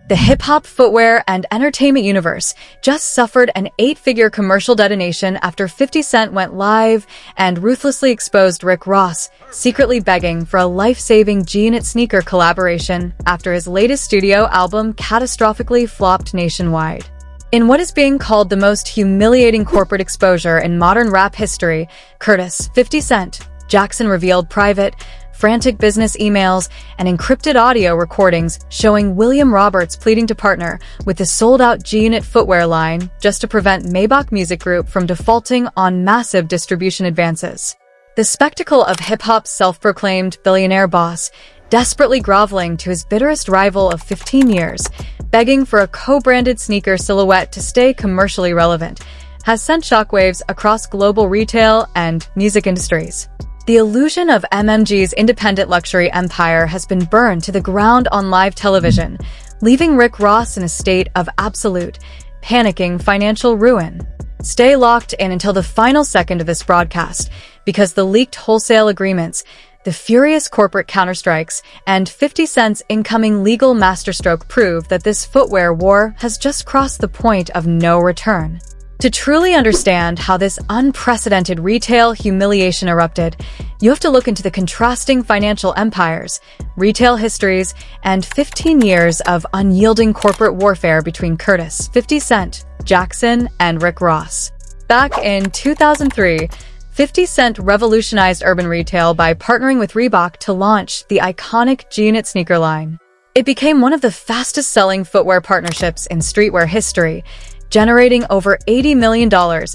The hip-hop, footwear, and entertainment universe just suffered an 8-figure commercial detonation after 50 Cent went live and ruthlessly exposed Rick Ross, secretly begging for a life-saving G-Unit sneaker collaboration after his latest studio album catastrophically flopped nationwide. In what is being called the most humiliating corporate exposure in modern rap history, Curtis, 50 Cent, Jackson revealed private, frantic business emails, and encrypted audio recordings showing William Roberts pleading to partner with the sold-out G-Unit footwear line just to prevent Maybach Music Group from defaulting on massive distribution advances. The spectacle of hip-hop's self-proclaimed billionaire boss desperately groveling to his bitterest rival of 15 years, begging for a co-branded sneaker silhouette to stay commercially relevant, has sent shockwaves across global retail and music industries. The illusion of MMG's independent luxury empire has been burned to the ground on live television, leaving Rick Ross in a state of absolute, panicking financial ruin. Stay locked in until the final second of this broadcast, because the leaked wholesale agreements, the furious corporate counterstrikes, and 50 Cent's incoming legal masterstroke prove that this footwear war has just crossed the point of no return. To truly understand how this unprecedented retail humiliation erupted, you have to look into the contrasting financial empires, retail histories, and 15 years of unyielding corporate warfare between Curtis, 50 Cent, Jackson, and Rick Ross. Back in 2003, 50 Cent revolutionized urban retail by partnering with Reebok to launch the iconic G-Unit sneaker line. It became one of the fastest-selling footwear partnerships in streetwear history, generating over $80 million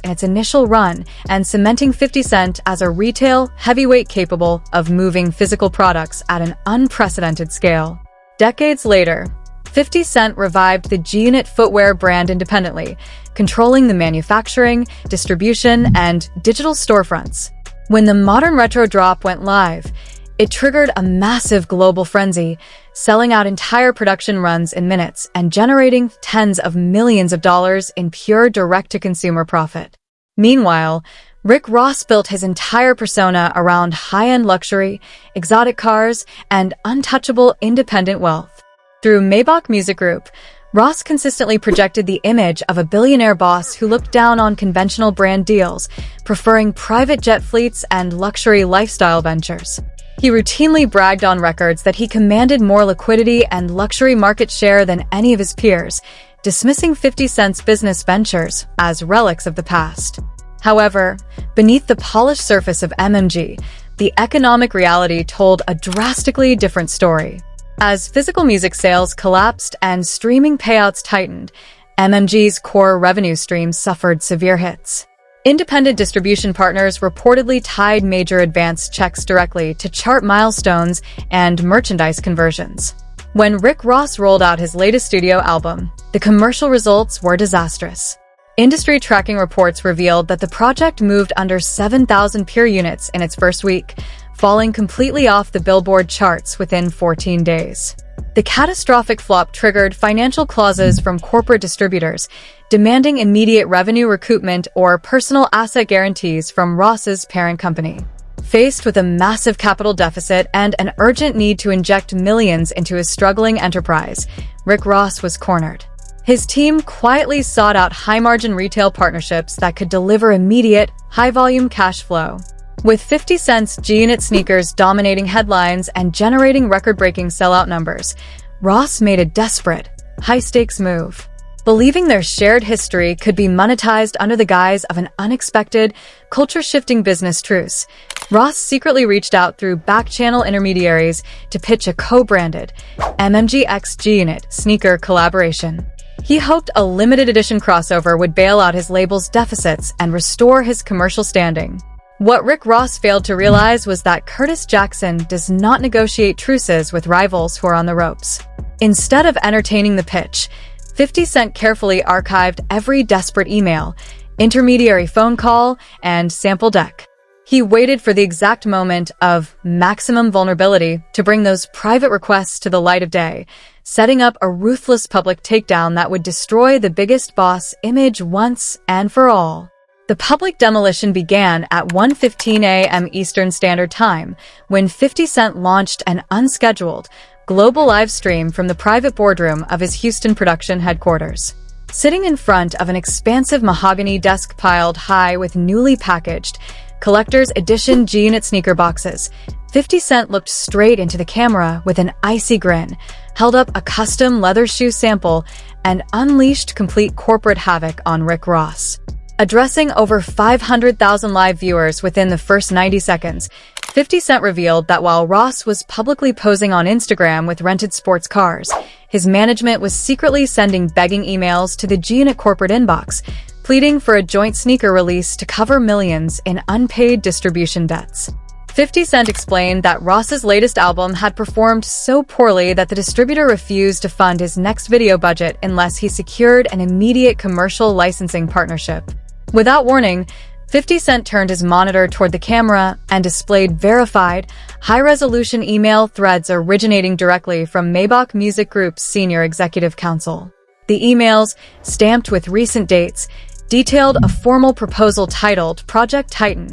in its initial run and cementing 50 Cent as a retail heavyweight capable of moving physical products at an unprecedented scale. Decades later, 50 Cent revived the G-Unit footwear brand independently, controlling the manufacturing, distribution, and digital storefronts. When the modern retro drop went live, it triggered a massive global frenzy, selling out entire production runs in minutes and generating tens of millions of dollars in pure direct-to-consumer profit. Meanwhile, Rick Ross built his entire persona around high-end luxury, exotic cars, and untouchable independent wealth. Through Maybach Music Group, Ross consistently projected the image of a billionaire boss who looked down on conventional brand deals, preferring private jet fleets and luxury lifestyle ventures. He routinely bragged on records that he commanded more liquidity and luxury market share than any of his peers, dismissing 50 Cent's business ventures as relics of the past. However, beneath the polished surface of MMG, the economic reality told a drastically different story. As physical music sales collapsed and streaming payouts tightened, MMG's core revenue streams suffered severe hits. Independent distribution partners reportedly tied major advance checks directly to chart milestones and merchandise conversions. When Rick Ross rolled out his latest studio album, the commercial results were disastrous. Industry tracking reports revealed that the project moved under 7,000 pure units in its first week, falling completely off the Billboard charts within 14 days. The catastrophic flop triggered financial clauses from corporate distributors, demanding immediate revenue recoupment or personal asset guarantees from Ross's parent company. Faced with a massive capital deficit and an urgent need to inject millions into his struggling enterprise, Rick Ross was cornered. His team quietly sought out high-margin retail partnerships that could deliver immediate, high-volume cash flow. With 50 Cent's G-Unit sneakers dominating headlines and generating record-breaking sellout numbers, Ross made a desperate, high-stakes move. Believing their shared history could be monetized under the guise of an unexpected, culture-shifting business truce, Ross secretly reached out through back-channel intermediaries to pitch a co-branded MMG x G-Unit sneaker collaboration. He hoped a limited edition crossover would bail out his label's deficits and restore his commercial standing. What Rick Ross failed to realize was that Curtis Jackson does not negotiate truces with rivals who are on the ropes. Instead of entertaining the pitch, 50 Cent carefully archived every desperate email, intermediary phone call, and sample deck. He waited for the exact moment of maximum vulnerability to bring those private requests to the light of day, setting up a ruthless public takedown that would destroy the biggest boss image once and for all. The public demolition began at 1:15 a.m. Eastern Standard Time, when 50 Cent launched an unscheduled, global live stream from the private boardroom of his Houston production headquarters. Sitting in front of an expansive mahogany desk piled high with newly packaged, collector's edition G-Unit sneaker boxes, 50 Cent looked straight into the camera with an icy grin, held up a custom leather shoe sample, and unleashed complete corporate havoc on Rick Ross. Addressing over 500,000 live viewers within the first 90 seconds, 50 Cent revealed that while Ross was publicly posing on Instagram with rented sports cars, his management was secretly sending begging emails to the G-Unit corporate inbox, pleading for a joint sneaker release to cover millions in unpaid distribution debts. 50 Cent explained that Ross's latest album had performed so poorly that the distributor refused to fund his next video budget unless he secured an immediate commercial licensing partnership. Without warning, 50 Cent turned his monitor toward the camera and displayed verified, high-resolution email threads originating directly from Maybach Music Group's senior executive counsel. The emails, stamped with recent dates, detailed a formal proposal titled Project Titan,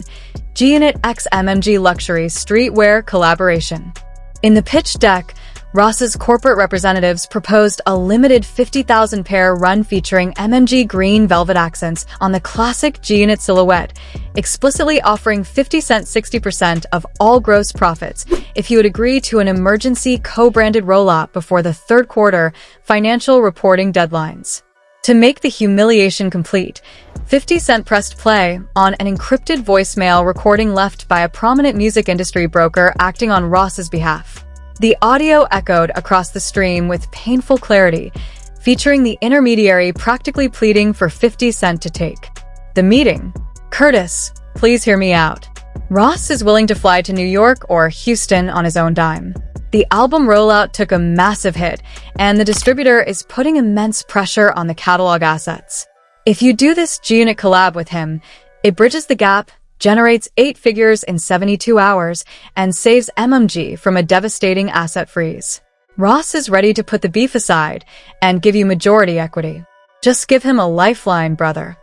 G-Unit x MMG Luxury Streetwear Collaboration. In the pitch deck, Ross's corporate representatives proposed a limited 50,000-pair run featuring MMG green velvet accents on the classic G-Unit silhouette, explicitly offering 50 Cent 60% of all gross profits if he would agree to an emergency co-branded rollout before the third quarter financial reporting deadlines. To make the humiliation complete, 50 Cent pressed play on an encrypted voicemail recording left by a prominent music industry broker acting on Ross's behalf. The audio echoed across the stream with painful clarity, featuring the intermediary practically pleading for 50 Cent to take the meeting. "Curtis, please hear me out. Ross is willing to fly to New York or Houston on his own dime. The album rollout took a massive hit, and the distributor is putting immense pressure on the catalog assets. If you do this G-Unit collab with him, it bridges the gap, generates 8 figures in 72 hours, and saves MMG from a devastating asset freeze. Ross is ready to put the beef aside and give you majority equity. Just give him a lifeline, brother."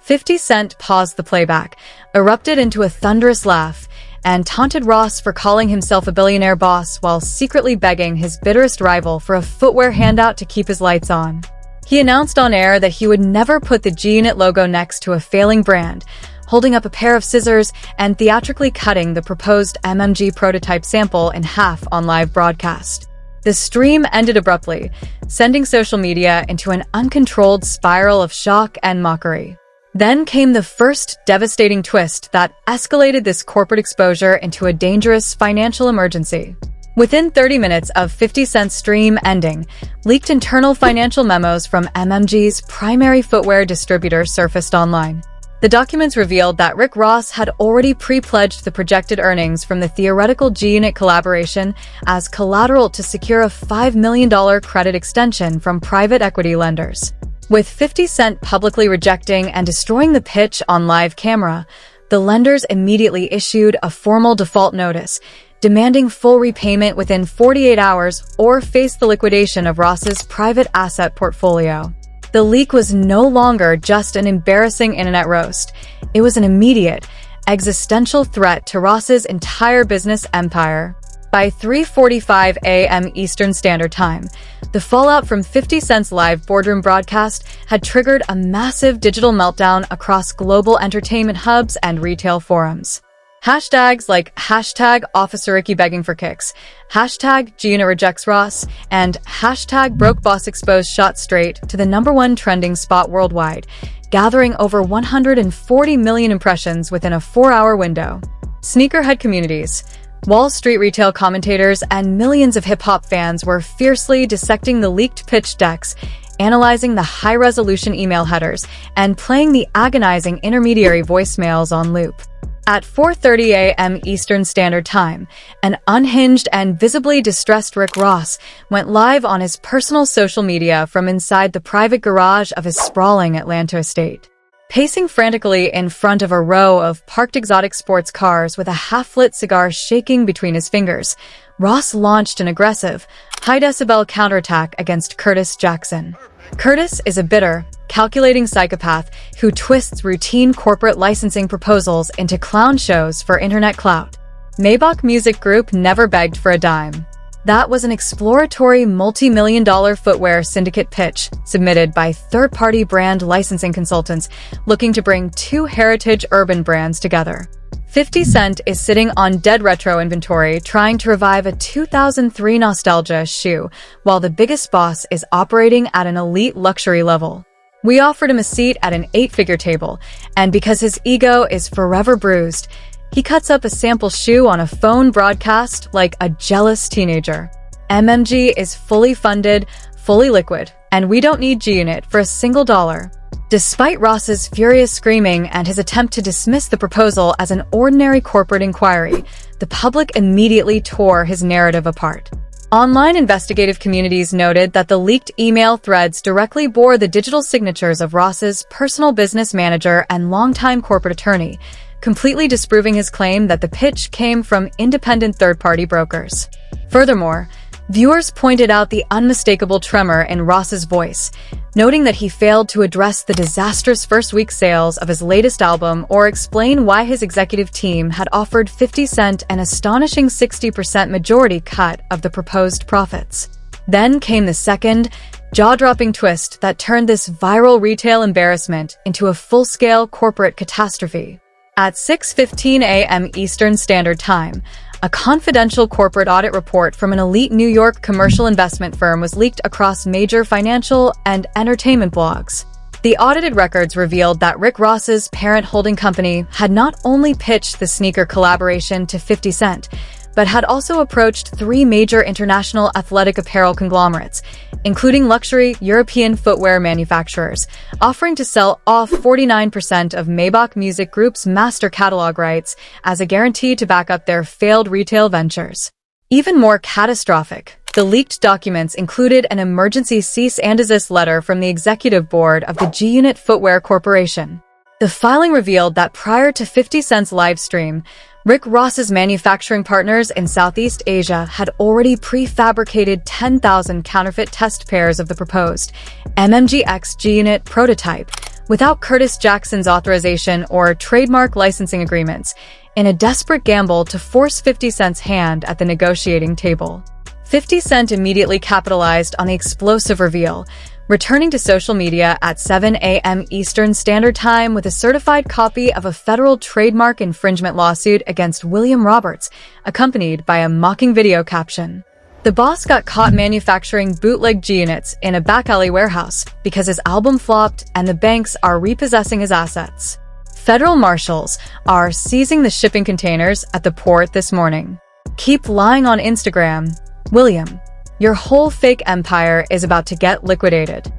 50 Cent paused the playback, erupted into a thunderous laugh, and taunted Ross for calling himself a billionaire boss while secretly begging his bitterest rival for a footwear handout to keep his lights on. He announced on air that he would never put the G-Unit logo next to a failing brand, holding up a pair of scissors and theatrically cutting the proposed MMG prototype sample in half on live broadcast. The stream ended abruptly, sending social media into an uncontrolled spiral of shock and mockery. Then came the first devastating twist that escalated this corporate exposure into a dangerous financial emergency. Within 30 minutes of 50 Cent's stream ending, leaked internal financial memos from MMG's primary footwear distributor surfaced online. The documents revealed that Rick Ross had already pre-pledged the projected earnings from the theoretical G-Unit collaboration as collateral to secure a $5 million credit extension from private equity lenders. With 50 Cent publicly rejecting and destroying the pitch on live camera, the lenders immediately issued a formal default notice, demanding full repayment within 48 hours or face the liquidation of Ross's private asset portfolio. The leak was no longer just an embarrassing internet roast. It was an immediate, existential threat to Ross's entire business empire. By 3:45 a.m. Eastern Standard Time, the fallout from 50 Cent's live boardroom broadcast had triggered a massive digital meltdown across global entertainment hubs and retail forums. Hashtags like #OfficerRicky for kicks, #GinaRejectsRoss, and #BrokeBossExposed shot straight to the #1 trending spot worldwide, gathering over 140 million impressions within a 4-hour window. Sneakerhead communities, Wall Street retail commentators, and millions of hip-hop fans were fiercely dissecting the leaked pitch decks, analyzing the high-resolution email headers, and playing the agonizing intermediary voicemails on loop. At 4:30 a.m. Eastern Standard Time, an unhinged and visibly distressed Rick Ross went live on his personal social media from inside the private garage of his sprawling Atlanta estate. Pacing frantically in front of a row of parked exotic sports cars with a half-lit cigar shaking between his fingers, Ross launched an aggressive, high-decibel counterattack against Curtis Jackson. Curtis is a bitter, calculating psychopath who twists routine corporate licensing proposals into clown shows for internet clout. Maybach Music Group never begged for a dime. That was an exploratory multi-million-dollar footwear syndicate pitch submitted by third-party brand licensing consultants looking to bring two heritage urban brands together. 50 Cent is sitting on dead retro inventory trying to revive a 2003 nostalgia shoe, while the biggest boss is operating at an elite luxury level. We offered him a seat at an 8-figure table, and because his ego is forever bruised, he cuts up a sample shoe on a phone broadcast like a jealous teenager. MMG is fully funded, fully liquid, and we don't need G-Unit for a single dollar. Despite Ross's furious screaming and his attempt to dismiss the proposal as an ordinary corporate inquiry, the public immediately tore his narrative apart. Online investigative communities noted that the leaked email threads directly bore the digital signatures of Ross's personal business manager and longtime corporate attorney, completely disproving his claim that the pitch came from independent third-party brokers. Furthermore, viewers pointed out the unmistakable tremor in Ross's voice, noting that he failed to address the disastrous first-week sales of his latest album or explain why his executive team had offered 50 Cent an astonishing 60% majority cut of the proposed profits. Then came the second, jaw-dropping twist that turned this viral retail embarrassment into a full-scale corporate catastrophe. At 6:15 a.m. Eastern Standard Time, a confidential corporate audit report from an elite New York commercial investment firm was leaked across major financial and entertainment blogs. The audited records revealed that Rick Ross's parent holding company had not only pitched the sneaker collaboration to 50 Cent, but had also approached 3 major international athletic apparel conglomerates, including luxury European footwear manufacturers, offering to sell off 49% of Maybach Music Group's master catalog rights as a guarantee to back up their failed retail ventures. Even more catastrophic, the leaked documents included an emergency cease and desist letter from the executive board of the G-Unit Footwear Corporation. The filing revealed that prior to 50 Cent's live stream, Rick Ross's manufacturing partners in Southeast Asia had already prefabricated 10,000 counterfeit test pairs of the proposed MMGX G-Unit prototype without Curtis Jackson's authorization or trademark licensing agreements, in a desperate gamble to force 50 Cent's hand at the negotiating table. 50 Cent immediately capitalized on the explosive reveal, returning to social media at 7 a.m. Eastern Standard Time with a certified copy of a federal trademark infringement lawsuit against William Roberts, accompanied by a mocking video caption. The boss got caught manufacturing bootleg G-Units in a back alley warehouse because his album flopped and the banks are repossessing his assets. Federal marshals are seizing the shipping containers at the port this morning. Keep lying on Instagram, William. Your whole fake empire is about to get liquidated.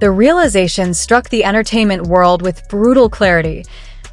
The realization struck the entertainment world with brutal clarity.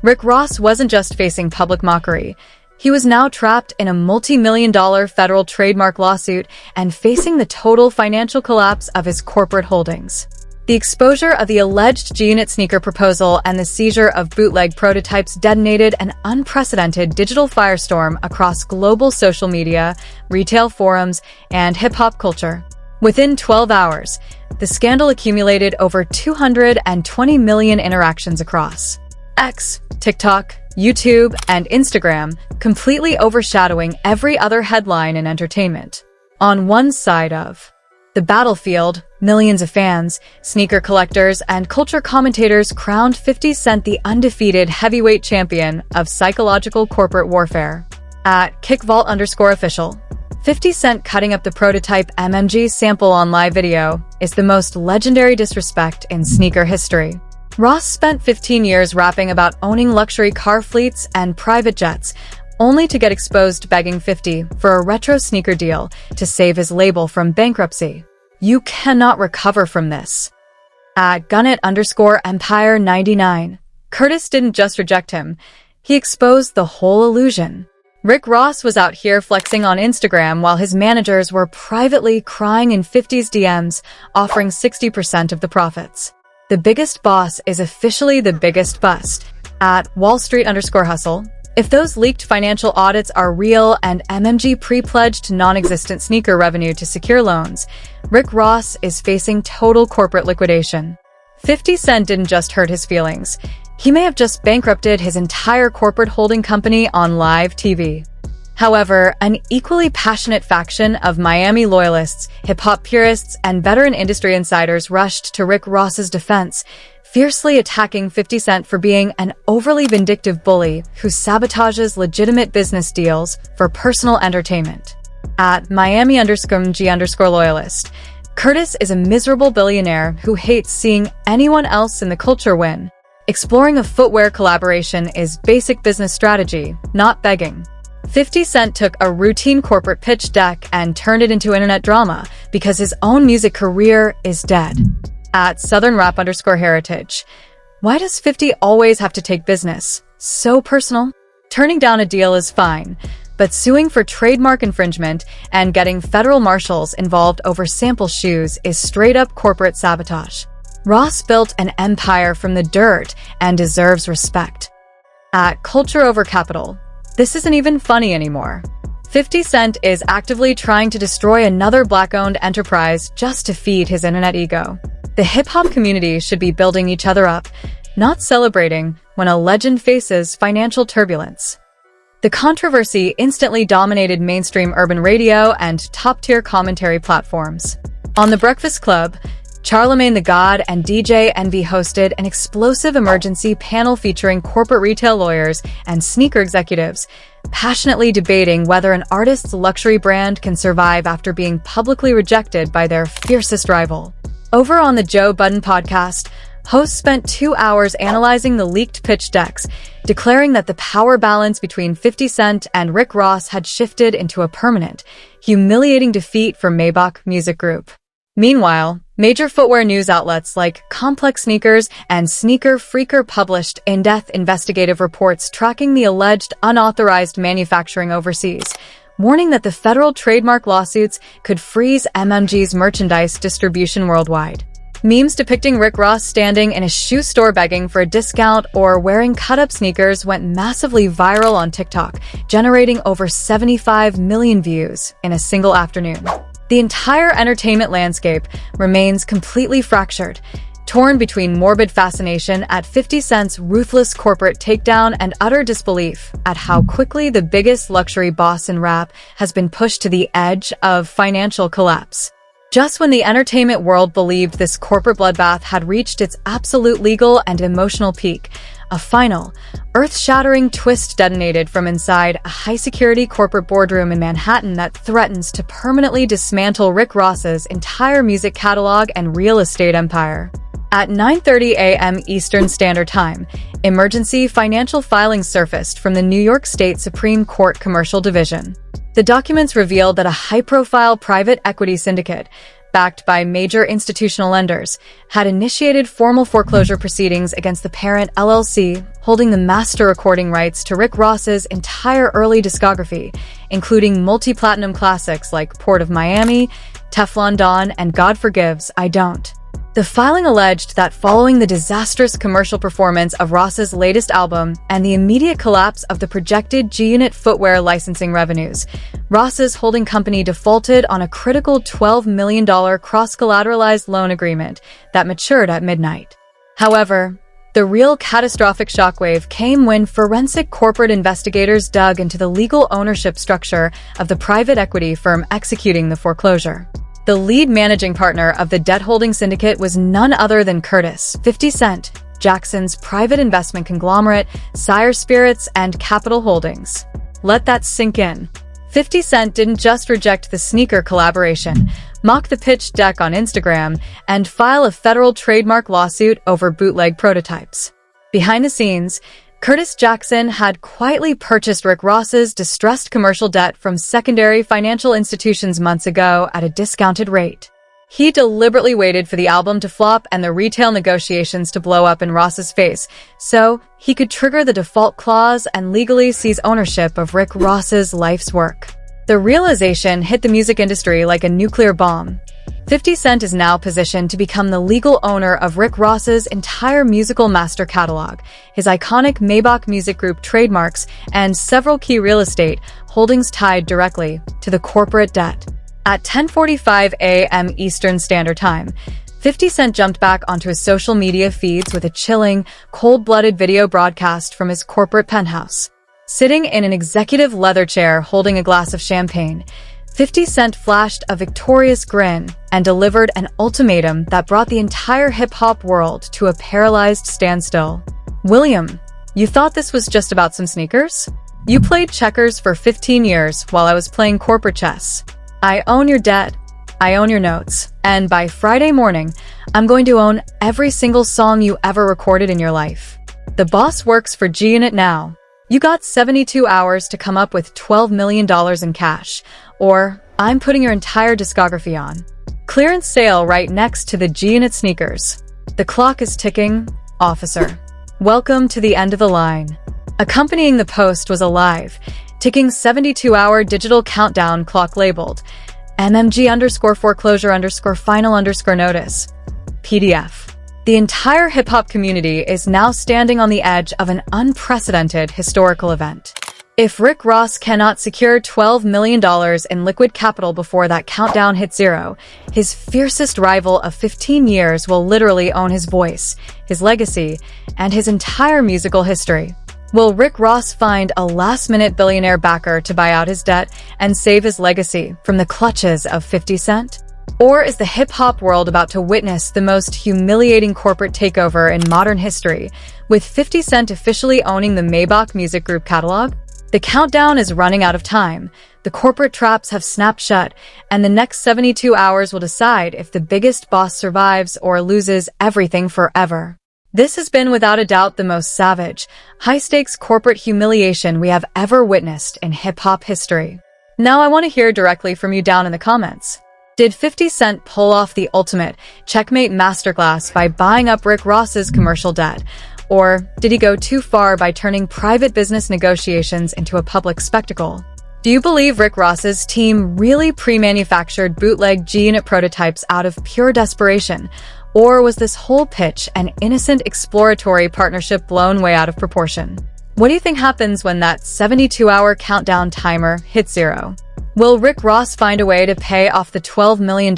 Rick Ross wasn't just facing public mockery. He was now trapped in a multi-million-dollar federal trademark lawsuit and facing the total financial collapse of his corporate holdings. The exposure of the alleged G-Unit sneaker proposal and the seizure of bootleg prototypes detonated an unprecedented digital firestorm across global social media, retail forums, and hip-hop culture. Within 12 hours, the scandal accumulated over 220 million interactions across X, TikTok, YouTube, and Instagram, completely overshadowing every other headline in entertainment. On one side of the battlefield, millions of fans, sneaker collectors, and culture commentators crowned 50 Cent the undefeated heavyweight champion of psychological corporate warfare. At kickvault_official, 50 Cent cutting up the prototype MMG sample on live video is the most legendary disrespect in sneaker history. Ross spent 15 years rapping about owning luxury car fleets and private jets, only to get exposed begging 50 for a retro sneaker deal to save his label from bankruptcy. You cannot recover from this. At gunit_empire99, Curtis didn't just reject him, he exposed the whole illusion. Rick Ross was out here flexing on Instagram while his managers were privately crying in 50's DMs, offering 60% of the profits. The biggest boss is officially the biggest bust. At Wall Street_hustle, If those leaked financial audits are real and MMG pre-pledged non-existent sneaker revenue to secure loans, Rick Ross is facing total corporate liquidation. 50 Cent didn't just hurt his feelings. He may have just bankrupted his entire corporate holding company on live TV. However, an equally passionate faction of Miami loyalists, hip-hop purists, and veteran industry insiders rushed to Rick Ross's defense, fiercely attacking 50 Cent for being an overly vindictive bully who sabotages legitimate business deals for personal entertainment. At Miami_G_loyalist, Curtis is a miserable billionaire who hates seeing anyone else in the culture win. Exploring a footwear collaboration is basic business strategy, not begging. 50 Cent took a routine corporate pitch deck and turned it into internet drama because his own music career is dead. At Southern_Rap_Heritage, why does 50 always have to take business? So personal? Turning down a deal is fine, but suing for trademark infringement and getting federal marshals involved over sample shoes is straight-up corporate sabotage. Ross built an empire from the dirt and deserves respect. At Culture Over Capital, this isn't even funny anymore. 50 Cent is actively trying to destroy another Black-owned enterprise just to feed his internet ego. The hip-hop community should be building each other up, not celebrating when a legend faces financial turbulence. The controversy instantly dominated mainstream urban radio and top-tier commentary platforms. On The Breakfast Club, Charlemagne the God and DJ Envy hosted an explosive emergency panel featuring corporate retail lawyers and sneaker executives, passionately debating whether an artist's luxury brand can survive after being publicly rejected by their fiercest rival. Over on the Joe Budden podcast, hosts spent 2 hours analyzing the leaked pitch decks, declaring that the power balance between 50 Cent and Rick Ross had shifted into a permanent, humiliating defeat for Maybach Music Group. Meanwhile, major footwear news outlets like Complex Sneakers and Sneaker Freaker published in-depth investigative reports tracking the alleged unauthorized manufacturing overseas, warning that the federal trademark lawsuits could freeze MMG's merchandise distribution worldwide. Memes depicting Rick Ross standing in a shoe store begging for a discount or wearing cut-up sneakers went massively viral on TikTok, generating over 75 million views in a single afternoon. The entire entertainment landscape remains completely fractured, torn between morbid fascination at 50 Cent's ruthless corporate takedown and utter disbelief at how quickly the biggest luxury boss in rap has been pushed to the edge of financial collapse. Just when the entertainment world believed this corporate bloodbath had reached its absolute legal and emotional peak, a final, earth-shattering twist detonated from inside a high-security corporate boardroom in Manhattan that threatens to permanently dismantle Rick Ross's entire music catalog and real estate empire. At 9:30 a.m. Eastern Standard Time, emergency financial filings surfaced from the New York State Supreme Court Commercial Division. The documents revealed that a high-profile private equity syndicate, backed by major institutional lenders, had initiated formal foreclosure proceedings against the parent LLC, holding the master recording rights to Rick Ross's entire early discography, including multi-platinum classics like Port of Miami, Teflon Don, and God Forgives, I Don't. The filing alleged that following the disastrous commercial performance of Ross's latest album and the immediate collapse of the projected G-Unit footwear licensing revenues, Ross's holding company defaulted on a critical $12 million cross-collateralized loan agreement that matured at midnight. However, the real catastrophic shockwave came when forensic corporate investigators dug into the legal ownership structure of the private equity firm executing the foreclosure. The lead managing partner of the debt-holding syndicate was none other than Curtis, 50 Cent, Jackson's private investment conglomerate, Sire Spirits, and Capital Holdings. Let that sink in. 50 Cent didn't just reject the sneaker collaboration, mock the pitch deck on Instagram, and file a federal trademark lawsuit over bootleg prototypes. Behind the scenes, Curtis Jackson had quietly purchased Rick Ross's distressed commercial debt from secondary financial institutions months ago at a discounted rate. He deliberately waited for the album to flop and the retail negotiations to blow up in Ross's face, so he could trigger the default clause and legally seize ownership of Rick Ross's life's work. The realization hit the music industry like a nuclear bomb. 50 Cent is now positioned to become the legal owner of Rick Ross's entire musical master catalog, his iconic Maybach Music Group trademarks, and several key real estate holdings tied directly to the corporate debt. At 10:45 a.m. Eastern Standard Time, 50 Cent jumped back onto his social media feeds with a chilling, cold-blooded video broadcast from his corporate penthouse. Sitting in an executive leather chair holding a glass of champagne, 50 Cent flashed a victorious grin and delivered an ultimatum that brought the entire hip-hop world to a paralyzed standstill. "William, you thought this was just about some sneakers? You played checkers for 15 years while I was playing corporate chess. I own your debt, I own your notes, and by Friday morning, I'm going to own every single song you ever recorded in your life. The boss works for G-Unit now. You got 72 hours to come up with $12 million in cash, or I'm putting your entire discography on. Clearance sale right next to the G-Unit sneakers. The clock is ticking, officer. Welcome to the end of the line." Accompanying the post was a live, ticking 72-hour digital countdown clock labeled MMG_foreclosure_final_notice. PDF. The entire hip-hop community is now standing on the edge of an unprecedented historical event. If Rick Ross cannot secure $12 million in liquid capital before that countdown hits zero, his fiercest rival of 15 years will literally own his voice, his legacy, and his entire musical history. Will Rick Ross find a last-minute billionaire backer to buy out his debt and save his legacy from the clutches of 50 Cent? Or is the hip-hop world about to witness the most humiliating corporate takeover in modern history, with 50 Cent officially owning the Maybach Music Group catalog? The countdown is running out of time, the corporate traps have snapped shut, and the next 72 hours will decide if the biggest boss survives or loses everything forever. This has been without a doubt the most savage, high-stakes corporate humiliation we have ever witnessed in hip-hop history. Now I want to hear directly from you down in the comments. Did 50 Cent pull off the ultimate checkmate masterclass by buying up Rick Ross's commercial debt? Or did he go too far by turning private business negotiations into a public spectacle? Do you believe Rick Ross's team really pre-manufactured bootleg G-Unit prototypes out of pure desperation? Or was this whole pitch an innocent exploratory partnership blown way out of proportion? What do you think happens when that 72-hour countdown timer hits zero? Will Rick Ross find a way to pay off the $12 million?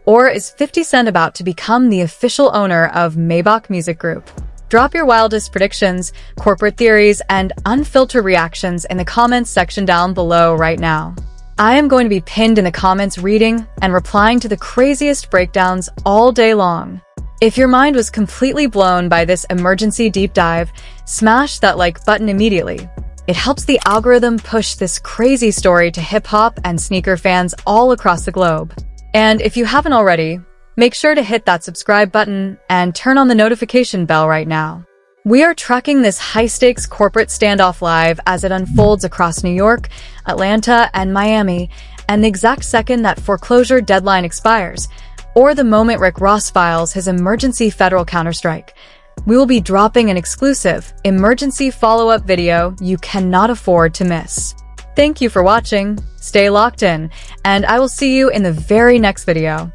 Or is 50 Cent about to become the official owner of Maybach Music Group? Drop your wildest predictions, corporate theories, and unfiltered reactions in the comments section down below right now. I am going to be pinned in the comments reading and replying to the craziest breakdowns all day long. If your mind was completely blown by this emergency deep dive, smash that like button immediately. It helps the algorithm push this crazy story to hip-hop and sneaker fans all across the globe. And if you haven't already, make sure to hit that subscribe button and turn on the notification bell right now. We are tracking this high-stakes corporate standoff live as it unfolds across New York, Atlanta, and Miami, and the exact second that foreclosure deadline expires, or the moment Rick Ross files his emergency federal counterstrike. We will be dropping an exclusive, emergency follow-up video you cannot afford to miss. Thank you for watching, stay locked in, and I will see you in the very next video.